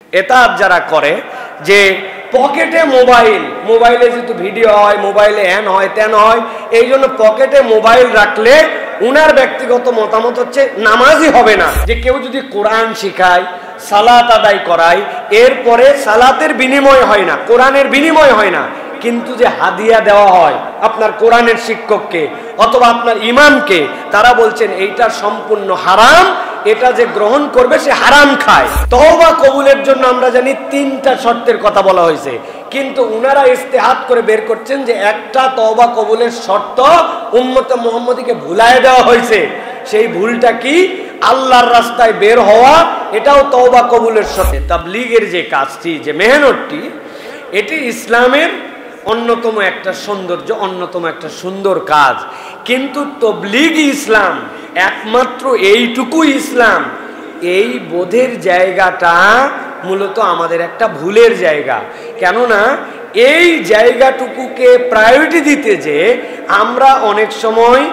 এটা যারা করে যে পকেটে মোবাইলে যেহেতু ভিডিও হয়, মোবাইলে হ্যান হয় ত্যান হয়, এই জন্য পকেটে মোবাইল রাখলে উনার ব্যক্তিগত মতামত হচ্ছে নামাজই হবে না। যে কেউ যদি কোরআন শিখায়, সালাত আদায় করায়, এরপরে সালাতের বিনিময় হয় না, কোরআনের বিনিময় হয় না, কিন্তু যে হাদিয়া দেওয়া হয় আপনার কোরআনের শিক্ষককে অথবা আপনার ইমামকে, তারা বলছেন এইটা সম্পূর্ণ হারাম, এটা যে গ্রহণ করবে সে হারাম খায়। তওবা কবুলের জন্য আমরা জানি 3টা শর্তের কথা বলা হয়েছে, কিন্তু উনারা ইস্তেহাত করে বের করছেন যে একটা তওবা কবুলের শর্ত উম্মতে মুহাম্মদীকে ভুলায় দেওয়া হয়েছে। সেই ভুলটা কি? আল্লাহর রাস্তায় বের হওয়া, এটাও তওবা কবুলের শর্ত। তাবলীগের যে কাজটি, যে মেহনতটি, এটি ইসলামের অন্যতম একটা সৌন্দর্য, অন্যতম একটা সুন্দর কাজ। কিন্তু তাবলীগই ইসলাম, একমাত্র এইটুকুই ইসলাম, এই বোধের জায়গাটা মূলত আমাদের একটা ভুলের জায়গা। কেননা এই জায়গাটুকুকে প্রায়োরিটি দিতে যে আমরা অনেক সময়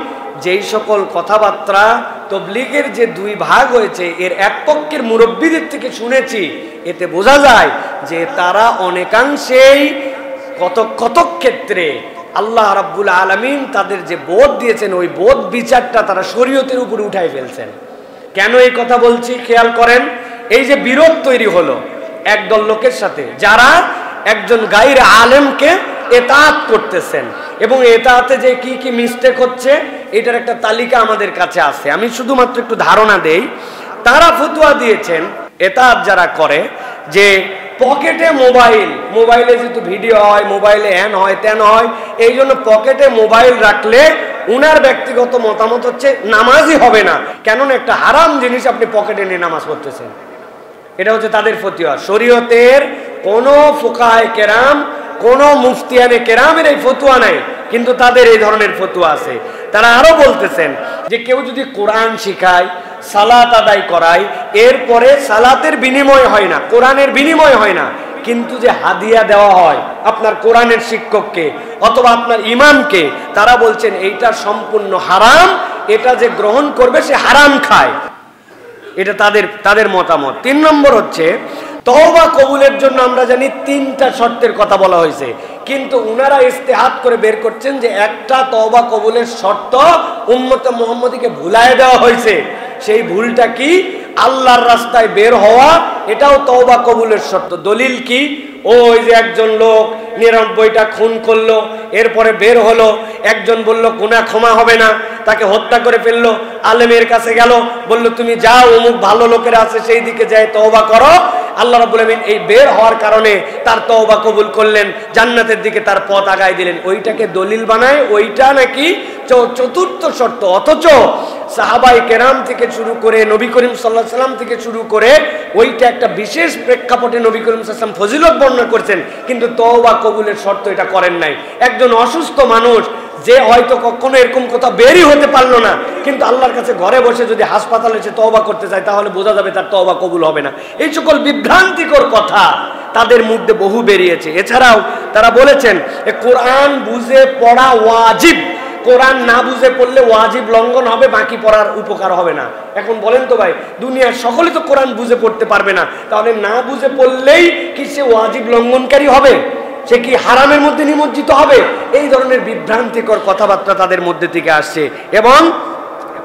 যেই সকল কথাবার্তা তাবলীগের যে 2 ভাগ হয়েছে, এর এক পক্ষের মুরব্বীদের থেকে শুনেছি, এতে বোঝা যায় যে তারা অনেকাংশেই কত ক্ষেত্রে আল্লাহ রাব্বুল আলামিন তাদের যে বোধ দিয়েছেন, ওই বোধ বিচারটা তারা শরীয়তের উপরে উঠাই ফেলছেন। কেন এই কথা বলছি খেয়াল করেন। এই যে বিরোধ তৈরি হলো একদল লোকের সাথে, যারা একজন গায়র আলেমকে এতাআত করতেছেন, এবং এতাআতে যে কি কি মিস্টেক হচ্ছে এটার একটা তালিকা আমাদের কাছে আছে। আমি শুধুমাত্র একটু ধারণা দেই। তারা ফতোয়া দিয়েছেন এতাআত যারা করে যে পকেটে মোবাইলে যেহেতু ভিডিও হয়, মোবাইলে হ্যান হয় ত্যান হয়, এই জন্য পকেটে মোবাইল রাখলে উনার ব্যক্তিগত মতামত হচ্ছে নামাজই হবে না। কেননা একটা হারাম জিনিস আপনি পকেটে নিয়ে নামাজ পড়তেছেন, এটা হচ্ছে তাদের ফতোয়া। শরীয়তের কোনো ফুকাহায়ে কেরাম, কোনো মুফতিয়ানে কেরামের এই ফতোয়া নাই, কিন্তু তাদের এই ধরনের ফতোয়া আছে। তারা আরো বলতেছেন যে কেউ যদি কোরআন শিখায়, সালাত আদায় করায়, এরপরে সালাতের বিনিময় হয় না, কোরআনের বিনিময় হয় না, কিন্তু যে হাদিয়া দেওয়া হয় আপনার কোরআনের শিক্ষককে অথবা আপনার ইমামকে, তারা বলছেন এইটা সম্পূর্ণ হারাম, এটা যে গ্রহণ করবে সে হারাম খায়। এটা তাদের মতামত। 3 নম্বর হচ্ছে তওবা কবুলের জন্য আমরা জানি 3টা শর্তের কথা বলা হয়েছে, কিন্তু উনারা ইস্তেহাত করে বের করছেন যে একটা তওবা কবুলের শর্ত উম্মতে মুহাম্মদীকে ভুলায় দেওয়া হয়েছে। সেই ভুলটা কি? আল্লাহর রাস্তায় বের হওয়া, এটাও তওবা কবুলের শর্ত। দলিল কি? ওই যে একজন লোক 99টা খুন করলো, এরপরে বের হলো, একজন বলল গুনাহ ক্ষমা হবে না, তাকে হত্যা করে ফেললো, আলেমের কাছে গেল, বলল তুমি যাও অমুক ভালো লোকেরা আছে সেই দিকে যায় তওবা করো। আল্লাহ রাব্বুল আমিন এই বের হওয়ার কারণে তার তওবা কবুল করলেন, জান্নাতের দিকে তার পথ আগায় দিলেন। ওইটাকে দলিল বানায়, ওইটা নাকি 4র্থ শর্ত। অথচ সাহাবায়ে কেরাম থেকে শুরু করে নবী করিম সাল্লাল্লাহু আলাইহি সাল্লাম থেকে শুরু করে ওইটা একটা বিশেষ প্রেক্ষাপটে নবী করিম সাল্লাল্লাহু আলাইহি সাল্লাম ফজিলত বর্ণনা করছেন, কিন্তু তওবা কবুলের শর্ত এটা করেন নাই। একজন অসুস্থ মানুষ যে হয়তো কখনো এরকম কথা বেরই হতে পারলো না, কিন্তু আল্লাহর কাছে ঘরে বসে যদি হাসপাতালে এসে তওবা করতে চায়, তাহলে বোঝা যাবে তার তওবা কবুল হবে না। এই সকল বিভ্রান্তিকর কথা তাদের মধ্যে বহু বেরিয়েছে। এছাড়াও তারা বলেছেন কোরআন বুঝে পড়া ওয়াজিব, কোরআন না বুঝে পড়লে ওয়াজিব লঙ্ঘন হবে, বাকি পড়ার উপকার হবে না। এখন বলেন তো ভাই, দুনিয়ার সকলে তো কোরআন বুঝে পড়তে পারবে না, তাহলে না বুঝে পড়লেই কি সে ওয়াজিব লঙ্ঘনকারী হবে? সে কি হারামের মধ্যে নিমজ্জিত হবে? এই ধরনের বিভ্রান্তিকর কথাবার্তা তাদের মধ্যে থেকে আসছে। এবং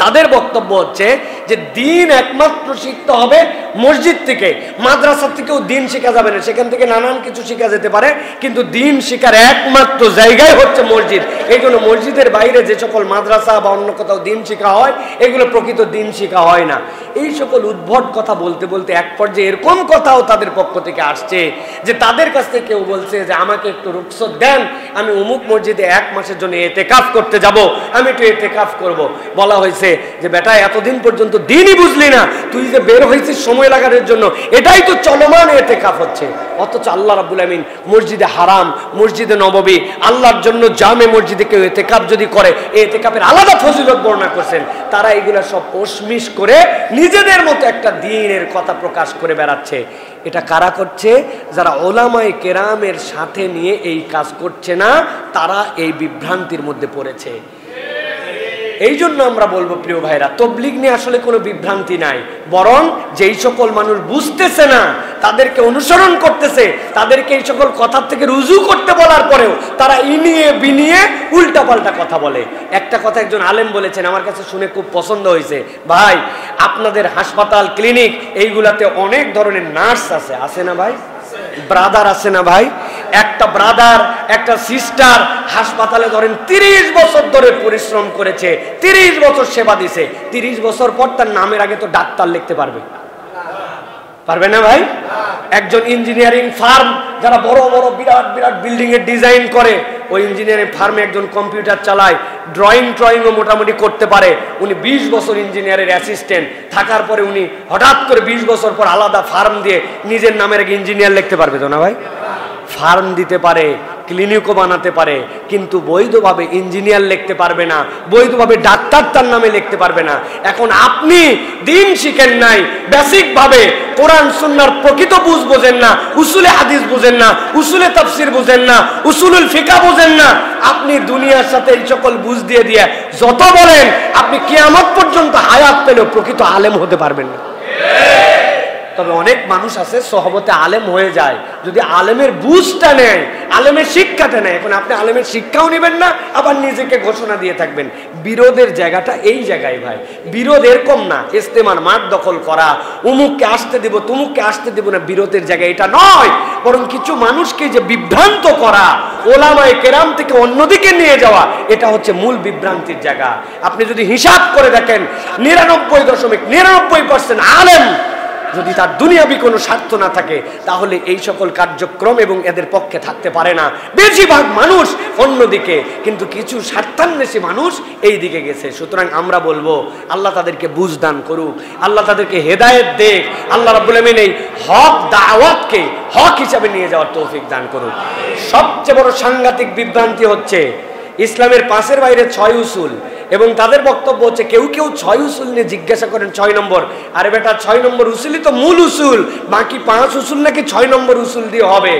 তাদের বক্তব্য হচ্ছে যে দিন একমাত্র শিখতে হবে মসজিদ থেকে, মাদ্রাসা থেকেও দিন শেখা যাবে না, সেখান থেকে নানান কিছু শেখা যেতে পারে, কিন্তু দিন শেখার একমাত্র জায়গায় হচ্ছে মসজিদ। এই জন্য মসজিদের বাইরে যে সকল মাদ্রাসা বা অন্য কোথাও দিন শেখা হয়, এগুলো প্রকৃত দিন শেখা হয় না। এই সকল উদ্ভট কথা বলতে বলতে এক পর্যায়ে এরকম কথাও তাদের পক্ষ থেকে আসছে যে তাদের কাছ থেকে কেউ বলছে যে আমাকে একটু রুখসত দেন, আমি অমুক মসজিদে 1 মাসের জন্য এতেকাফ করতে যাব, আমি একটু এতেকাফ করব। বলা হয়েছে যে বেটা এতদিন পর্যন্ত দিনই বুঝলি না, তুই যে বের হয়েছিস সময় লাগানোর জন্য, এটাই তো চলমান এতেকাফ হচ্ছে। অথচ আল্লাহ রাব্বুল আমিন মসজিদে হারাম, মসজিদে নববী, আল্লাহর জন্য জামে মসজিদে কেউ এতেকাফ যদি করে, এই এতেকাফের আলাদা ফজিলত বর্ণনা করছেন। তারা এগুলা সব ওশমিশ করে নিজেদের মতো একটা দ্বীনের কথা প্রকাশ করে বেড়াচ্ছে। এটা কারা করছে? যারা উলামায়ে কেরামের সাথে নিয়ে এই কাজ করছে না, তারা এই বিভ্রান্তির মধ্যে পড়েছে। এই জন্য আমরা বলবো প্রিয় ভাইরা, তবলিগ নিয়ে আসলে কোনো বিভ্রান্তি নাই, বরং যেই সকল মানুষ বুঝতেছে না, তাদেরকে অনুসরণ করতেছে, তাদেরকে এই সকল কথার থেকে রুজু করতে বলার পরেও তারা ইনিয়ে বিনিয়ে উল্টাপাল্টা কথা বলে। একটা কথা একজন আলেম বলেছেন, আমার কাছে শুনে খুব পছন্দ হয়েছে, ভাই আপনাদের হাসপাতাল ক্লিনিক এইগুলাতে অনেক ধরনের নার্স আছে, আছে না ভাই? ব্রাদার আছে না ভাই? একটা ব্রাদার একটা সিস্টার হাসপাতালে ধরেন 30 বছর ধরে পরিশ্রম করেছে, 30 বছর সেবা দিছে, 30 বছর পর তার নামের আগে তো ডাক্তার লিখতে পারবে? পারবে না ভাই? একজন ইঞ্জিনিয়ারিং ফার্ম যারা বড় বড় বিরাট বিরাট বিল্ডিং এর ডিজাইন করে, ওই ইঞ্জিনিয়ারিং ফার্মে একজন কম্পিউটার চালায়, ড্রয়িংও মোটামুটি করতে পারে, উনি 20 বছর ইঞ্জিনিয়ারের অ্যাসিস্ট্যান্ট থাকার পরে উনি হঠাৎ করে 20 বছর পর আলাদা ফার্ম দিয়ে নিজের নামের আগে ইঞ্জিনিয়ার লিখতে পারবে তো না ভাই? ফার্ম দিতে পারে, ক্লিনিকও বানাতে পারে, কিন্তু বৈধভাবে ইঞ্জিনিয়ার লিখতে পারবে না, বৈধভাবে ডাক্তার তার নামে লিখতে পারবে না। এখন আপনি দিন শিখেন নাই, বেসিক ভাবে কোরআন সুন্নাহর প্রকৃত বুঝ বোঝেন না, উসুলে হাদিস বুঝেন না, উসুলে তাফসীর বুঝেন না, উসুলুল ফিকহ বুঝেন না, আপনি দুনিয়ার সাথে এই সকল বুঝ দিয়ে দিয়ে যত বলেন, আপনি কিয়ামত পর্যন্ত হায়াত পেলেও প্রকৃত আলেম হতে পারবেন না। তবে অনেক মানুষ আছে সহবতে আলেম হয়ে যায়, যদি আলেমের বুঝটা নেয়, আলেমের শিক্ষাটা নেয়। এখন আপনি আলেমের শিক্ষাও নেবেন না, আবার নিজেকে ঘোষণা দিয়ে থাকবেন। বিরোধের জায়গাটা এই জায়গায় ভাই, বিরোধ এরকম না ইস্তেমার মাঠ দখল করা, উমুককে আসতে দিব তুমুককে আসতে দিব না, বিরোধের জায়গা এটা নয়, বরং কিছু মানুষকে যে বিভ্রান্ত করা, ওলামায়ে কেরাম থেকে অন্যদিকে নিয়ে যাওয়া, এটা হচ্ছে মূল বিভ্রান্তির জায়গা। আপনি যদি হিসাব করে দেখেন 99.99% আলেম যদি তার দুনিয়াবি কোনো স্বার্থ না থাকে, তাহলে এই সকল কার্যক্রম এবং এদের পক্ষে থাকতে পারে না। বেশিরভাগ মানুষ অন্যদিকে, কিন্তু কিছু স্বার্থান্বেষী মানুষ এই দিকে গেছে। সুতরাং আমরা বলবো আল্লাহ তাদেরকে বুঝ দান করুক, আল্লাহ তাদেরকে হেদায়েত দেখ, আল্লাহ রাব্বুল আমিন এই হক দাওয়াতকে হক হিসাবে নিয়ে যাওয়ার তৌফিক দান করুক। সবচেয়ে বড় সাংঘাতিক বিভ্রান্তি হচ্ছে ইসলামের 5-এর বাইরে 6 উসুল, এবং তাদের বক্তব্য হচ্ছে কেউ 6 উসুল নিয়ে জিজ্ঞাসা করেন 6 নম্বর, আরে বেটা 6 নম্বর উসুলই তো মূল উসুল, বাকি 5 উসুল নাকি 6 নম্বর উসুল দিয়ে হবে?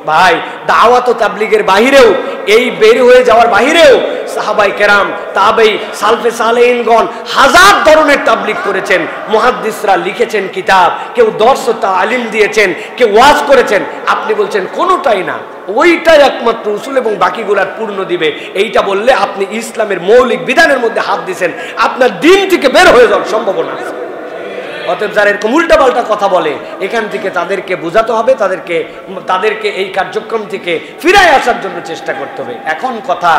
ভাই দাওয়াত ও তাবলীগের বাহিরেও, এই বের হয়ে যাওয়ার বাহিরেও সাহাবায়ে কেরাম, তাবেঈ, সালফে সালেহিনগণ হাজার ধরনের তাবলীগ করেছেন। মুহাদ্দিসরা লিখেছেন কিতাব, কেউ দর্স ও তালিম দিয়েছেন, কেউ ওয়াজ করেছেন। আপনি বলছেন কোনোটাই না, ওইটাই একমাত্র উসুল এবং বাকিগুলার পূর্ণ দিবে। এইটা বললে আপনি ইসলামের মৌলিক বিধানের মধ্যে হাত দিয়েছেন, আপনার দিন থেকে বের হয়ে যাওয়ার সম্ভাবনা আছে। অতএব যারা এরকম উল্টাপাল্টা কথা বলে, এখান থেকে তাদেরকে বোঝাতে হবে, তাদেরকে এই কার্যক্রম থেকে ফিরায় আসার জন্য চেষ্টা করতে হবে। এখন কথা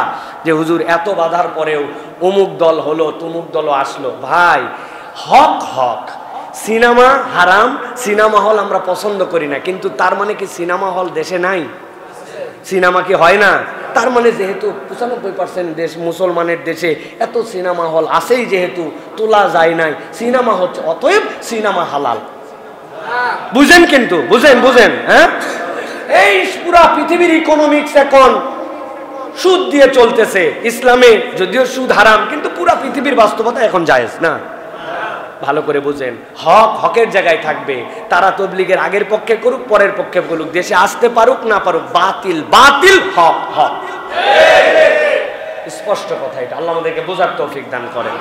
যে হুজুর এত বাধার পরেও অমুক দল হলো, তমুক দলও আসলো, ভাই হক হক, সিনেমা হারাম, সিনেমা হল আমরা পছন্দ করি না, কিন্তু তার মানে কি সিনেমা হল দেশে নাই? সিনেমা কি হয় না? তার মানে যেহেতু 95% দেশ মুসলমানের দেশে, এত সিনেমা হল আছেই, যেহেতু তোলা যায় নাই, সিনেমা হচ্ছে, অতএব সিনেমা হালাল। বুঝেন? কিন্তু বুঝেন হ্যাঁ, এই পুরা পৃথিবীর ইকোনমিক্স এখন সুদ দিয়ে চলতেছে। ইসলামে যদিও সুদ হারাম, কিন্তু পুরা পৃথিবীর বাস্তবতা এখন জায়েজ না। ভালো করে বুঝেন, হক হকের জায়গায় থাকবে। তারা তবলিগের আগের পক্ষে করুক, পরের পক্ষে বলুক, দেশে আসতে পারুক না পারুক, বাতিল বাতিল, হক হক। স্পষ্ট কথা এটা, আল্লাহ আমাদেরকে বোঝার তৌফিক দান করেন।